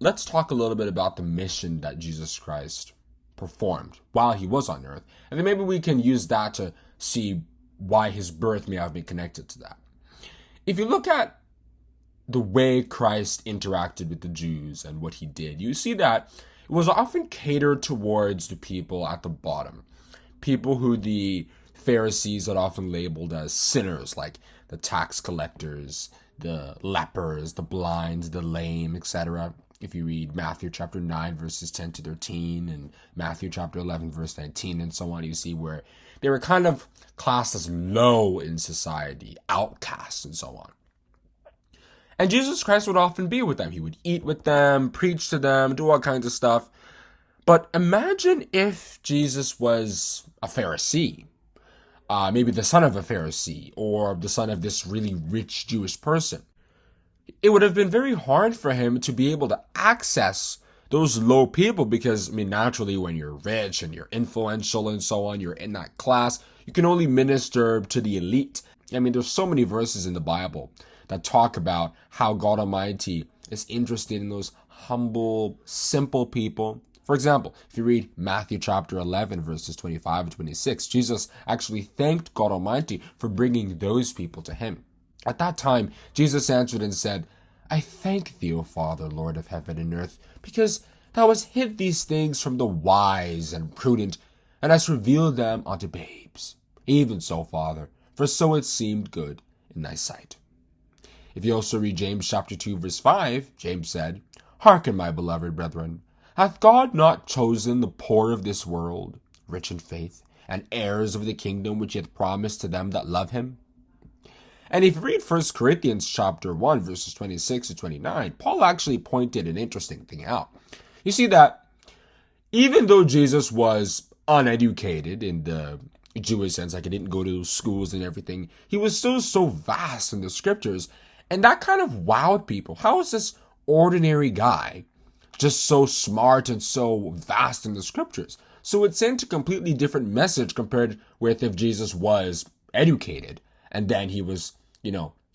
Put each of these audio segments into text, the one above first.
let's talk a little bit about the mission that Jesus Christ performed while he was on earth. And then maybe we can use that to see why his birth may have been connected to that. If you look at the way Christ interacted with the Jews and what he did, you see that it was often catered towards the people at the bottom. People who the Pharisees had often labeled as sinners, like the tax collectors, the lepers, the blind, the lame, etc. If you read Matthew chapter 9, verses 10 to 13, and Matthew chapter 11, verse 19, and so on, you see where they were kind of classed as low in society, outcasts, and so on. And Jesus Christ would often be with them. He would eat with them, preach to them, do all kinds of stuff. But imagine if Jesus was a Pharisee, maybe the son of a Pharisee, or the son of this really rich Jewish person. It would have been very hard for him to be able to access those low people because, naturally, when you're rich and you're influential and so on, you're in that class, you can only minister to the elite. There's so many verses in the Bible that talk about how God Almighty is interested in those humble, simple people. For example, if you read Matthew chapter 11, verses 25 and 26, Jesus actually thanked God Almighty for bringing those people to him. At that time, Jesus answered and said, I thank thee, O Father, Lord of heaven and earth, because thou hast hid these things from the wise and prudent, and hast revealed them unto babes. Even so, Father, for so it seemed good in thy sight. If you also read James chapter 2, verse 5, James said, Hearken, my beloved brethren, hath God not chosen the poor of this world, rich in faith, and heirs of the kingdom which he hath promised to them that love him? And if you read 1 Corinthians chapter 1, verses 26 to 29, Paul actually pointed an interesting thing out. You see that even though Jesus was uneducated in the Jewish sense, like he didn't go to schools and everything, he was still so vast in the scriptures, and that kind of wowed people. How is this ordinary guy just so smart and so vast in the scriptures? So it sent a completely different message compared with if Jesus was educated and then he was,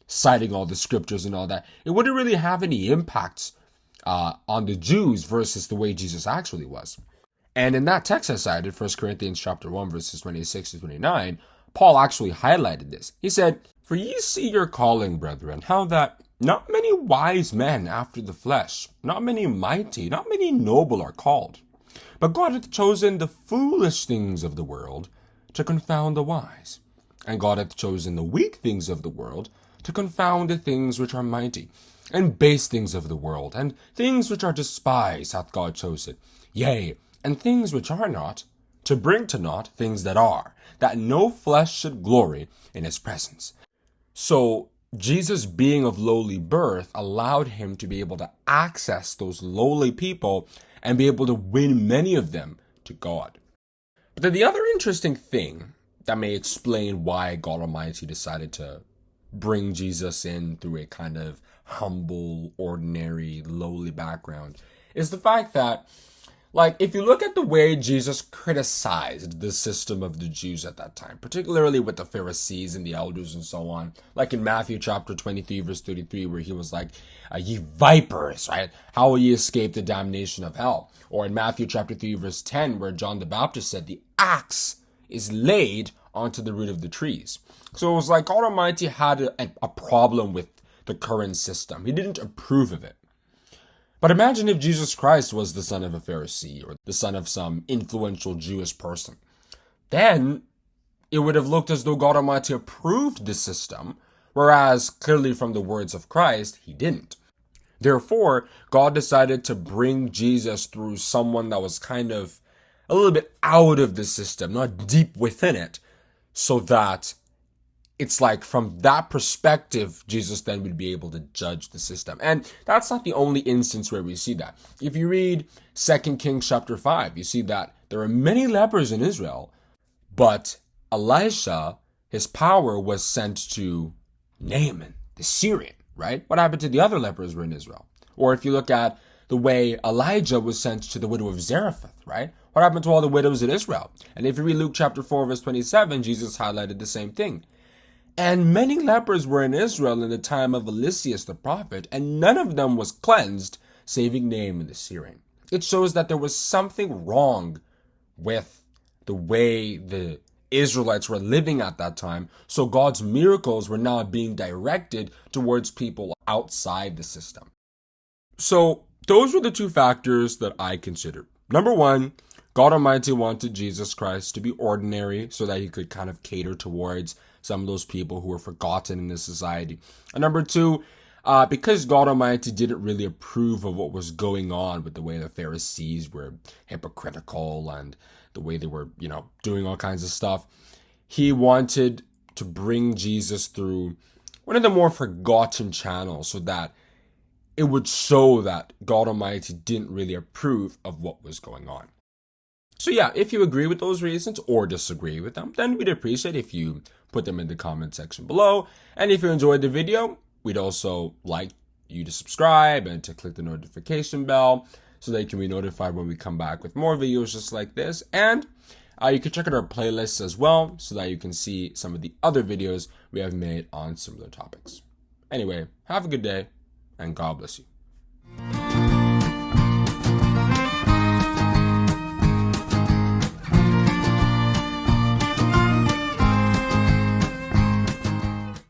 citing all the scriptures and all that. It wouldn't really have any impacts on the Jews versus the way Jesus actually was. And in that text I cited, 1 Corinthians chapter 1, verses 26 to 29, Paul actually highlighted this. He said, For ye see your calling, brethren, how that not many wise men after the flesh, not many mighty, not many noble are called. But God hath chosen the foolish things of the world to confound the wise. And God hath chosen the weak things of the world to confound the things which are mighty. And base things of the world, and things which are despised hath God chosen. Yea, and things which are not, to bring to naught things that are, that no flesh should glory in his presence. So, Jesus being of lowly birth allowed him to be able to access those lowly people and be able to win many of them to God. But then the other interesting thing that may explain why God Almighty decided to bring Jesus in through a kind of humble, ordinary, lowly background is the fact that, if you look at the way Jesus criticized the system of the Jews at that time, particularly with the Pharisees and the elders and so on, like in Matthew chapter 23, verse 33, where he was like, ye vipers, right? How will ye escape the damnation of hell? Or in Matthew chapter 3, verse 10, where John the Baptist said, the axe is laid onto the root of the trees. So it was like God Almighty had a problem with the current system. He didn't approve of it. But imagine if Jesus Christ was the son of a Pharisee or the son of some influential Jewish person. Then it would have looked as though God Almighty approved the system, whereas clearly from the words of Christ, he didn't. Therefore, God decided to bring Jesus through someone that was kind of a little bit out of the system, not deep within it, so that it's like from that perspective, Jesus then would be able to judge the system. And that's not the only instance where we see that. If you read 2 Kings chapter 5, you see that there are many lepers in Israel, but Elisha, his power was sent to Naaman, the Syrian, right? What happened to the other lepers who were in Israel? Or if you look at the way Elijah was sent to the widow of Zarephath, right? What happened to all the widows in Israel? And if you read Luke chapter 4, verse 27, Jesus highlighted the same thing. And many lepers were in Israel in the time of Eliseus the prophet, and none of them was cleansed, saving name in this hearing. It shows that there was something wrong with the way the Israelites were living at that time, so God's miracles were now being directed towards people outside the system. So those were the two factors that I considered. Number one, God Almighty wanted Jesus Christ to be ordinary so that he could kind of cater towards some of those people who were forgotten in the society. And number two, because God Almighty didn't really approve of what was going on with the way the Pharisees were hypocritical and the way they were, doing all kinds of stuff, he wanted to bring Jesus through one of the more forgotten channels so that it would show that God Almighty didn't really approve of what was going on. So yeah, if you agree with those reasons or disagree with them, then we'd appreciate if you put them in the comment section below. And if you enjoyed the video, we'd also like you to subscribe and to click the notification bell so that you can be notified when we come back with more videos just like this. And you can check out our playlists as well so that you can see some of the other videos we have made on similar topics. Anyway, have a good day and God bless you.